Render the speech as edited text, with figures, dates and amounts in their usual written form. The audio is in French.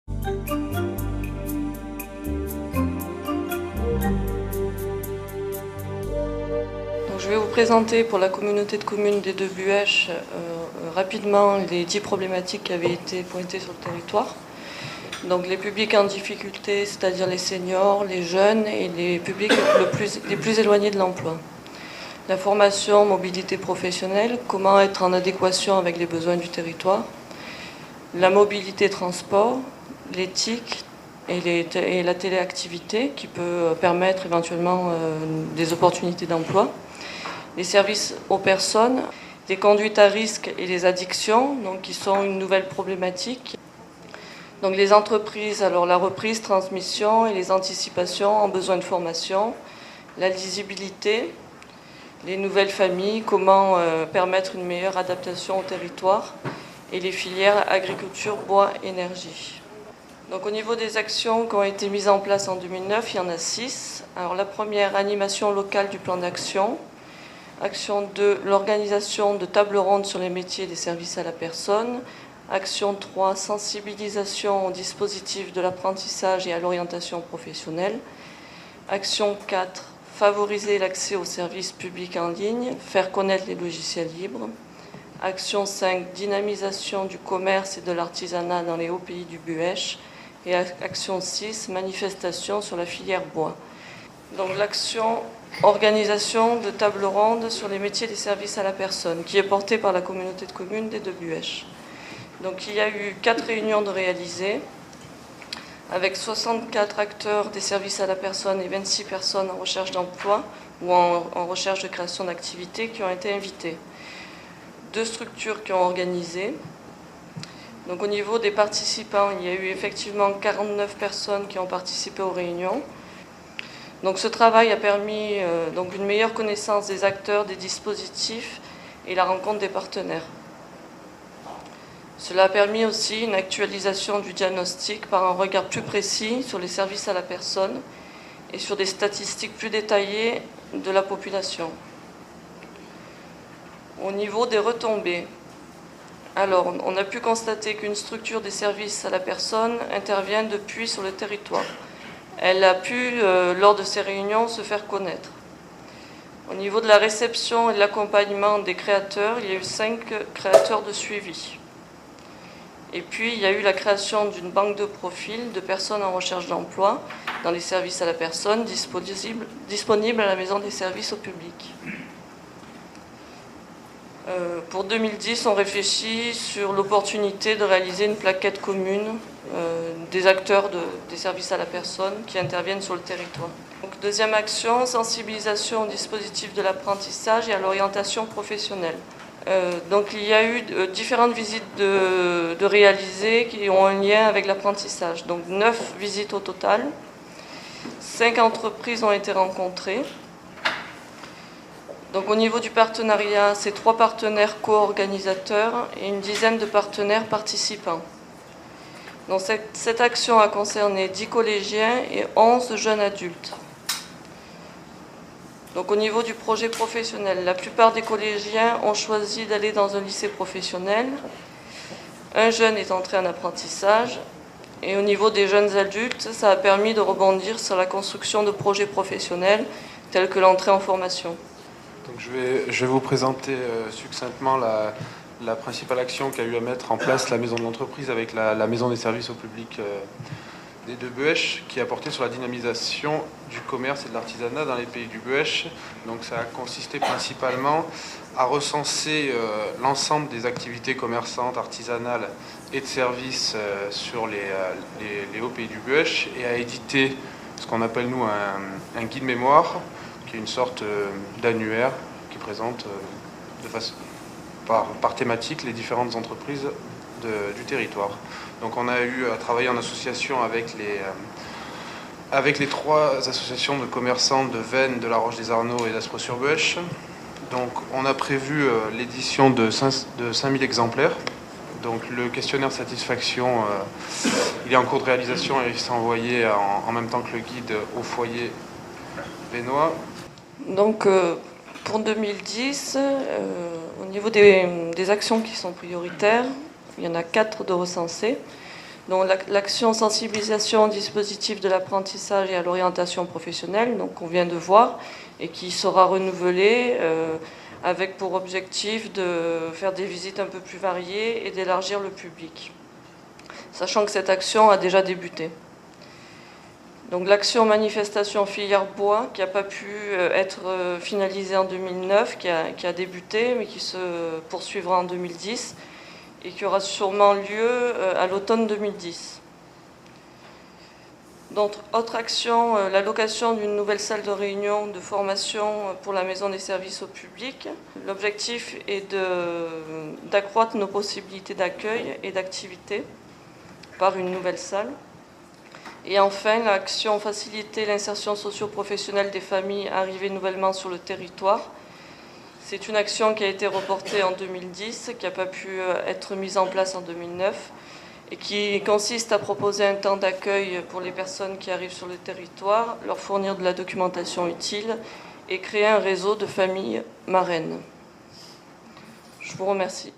Donc, je vais vous présenter pour la communauté de communes des Deux Buëches rapidement les 10 problématiques qui avaient été pointées sur le territoire. Donc les publics en difficulté, c'est-à-dire les seniors, les jeunes et les publics les plus éloignés de l'emploi. La formation, mobilité professionnelle, comment être en adéquation avec les besoins du territoire. La mobilité transport, l'éthique et la téléactivité qui peut permettre éventuellement des opportunités d'emploi. Les services aux personnes, les conduites à risque et les addictions, donc qui sont une nouvelle problématique. Donc les entreprises, alors la reprise, transmission et les anticipations en besoin de formation, la lisibilité, les nouvelles familles, comment permettre une meilleure adaptation au territoire et les filières agriculture, bois, énergie. Donc au niveau des actions qui ont été mises en place en 2009, il y en a 6. Alors la première, animation locale du plan d'action. Action 2, l'organisation de tables rondes sur les métiers et les services à la personne. Action 3, sensibilisation au dispositif de l'apprentissage et à l'orientation professionnelle. Action 4, favoriser l'accès aux services publics en ligne, faire connaître les logiciels libres. Action 5, dynamisation du commerce et de l'artisanat dans les hauts pays du Buëch. Et action 6, manifestation sur la filière bois. Donc l'action organisation de tables rondes sur les métiers et les services à la personne, qui est portée par la communauté de communes des Deux Buëches. Donc il y a eu 4 réunions de réalisées, avec 64 acteurs des services à la personne et 26 personnes en recherche d'emploi ou en recherche de création d'activités qui ont été invitées. 2 structures qui ont organisé. Donc au niveau des participants, il y a eu effectivement 49 personnes qui ont participé aux réunions. Donc ce travail a permis donc une meilleure connaissance des acteurs, des dispositifs et la rencontre des partenaires. Cela a permis aussi une actualisation du diagnostic par un regard plus précis sur les services à la personne et sur des statistiques plus détaillées de la population. Au niveau des retombées, alors on a pu constater qu'une structure des services à la personne intervient depuis sur le territoire. Elle a pu, lors de ces réunions, se faire connaître. Au niveau de la réception et de l'accompagnement des créateurs, il y a eu 5 créateurs de suivi. Et puis, il y a eu la création d'une banque de profils de personnes en recherche d'emploi dans les services à la personne disponible à la Maison des services au public. Pour 2010, on réfléchit sur l'opportunité de réaliser une plaquette commune des acteurs des services à la personne qui interviennent sur le territoire. Donc, deuxième action, sensibilisation au dispositif de l'apprentissage et à l'orientation professionnelle. Donc il y a eu différentes visites de réalisées qui ont un lien avec l'apprentissage. Donc 9 visites au total, 5 entreprises ont été rencontrées. Donc au niveau du partenariat, c'est 3 partenaires co-organisateurs et une dizaine de partenaires participants. Donc cette action a concerné 10 collégiens et 11 jeunes adultes. Donc au niveau du projet professionnel, la plupart des collégiens ont choisi d'aller dans un lycée professionnel. Un jeune est entré en apprentissage. Et au niveau des jeunes adultes, ça a permis de rebondir sur la construction de projets professionnels tels que l'entrée en formation. Donc je vais vous présenter succinctement la principale action qu'a eu à mettre en place la maison de l'entreprise avec la maison des services au public des Deux Buëches, qui a porté sur la dynamisation du commerce et de l'artisanat dans les pays du Buëch. Donc ça a consisté principalement à recenser l'ensemble des activités commerçantes, artisanales et de services sur les hauts pays du Buëch et à éditer ce qu'on appelle nous un guide mémoire, qui est une sorte d'annuaire qui présente par thématique les différentes entreprises du territoire. Donc on a eu à travailler en association avec les 3 associations de commerçants de Vennes, de La Roche-des-Arnaud et d'Aspres-sur-Buëch. Donc on a prévu l'édition de 5000 exemplaires. Donc le questionnaire de satisfaction, il est en cours de réalisation et il sera envoyé en même temps que le guide au foyer Vénois. Donc pour 2010, au niveau des actions qui sont prioritaires, il y en a 4 de recensées. Donc l'action sensibilisation au dispositif de l'apprentissage et à l'orientation professionnelle, donc on vient de voir, et qui sera renouvelée avec pour objectif de faire des visites un peu plus variées et d'élargir le public, sachant que cette action a déjà débuté. Donc l'action manifestation filière bois, qui n'a pas pu être finalisée en 2009, qui a débuté, mais qui se poursuivra en 2010, et qui aura sûrement lieu à l'automne 2010. Donc, autre action, la location d'une nouvelle salle de réunion de formation pour la maison des services au public. L'objectif est d'accroître nos possibilités d'accueil et d'activité par une nouvelle salle. Et enfin, l'action faciliter l'insertion socio-professionnelle des familles arrivées nouvellement sur le territoire. C'est une action qui a été reportée en 2010, qui n'a pas pu être mise en place en 2009, et qui consiste à proposer un temps d'accueil pour les personnes qui arrivent sur le territoire, leur fournir de la documentation utile et créer un réseau de familles marraines. Je vous remercie.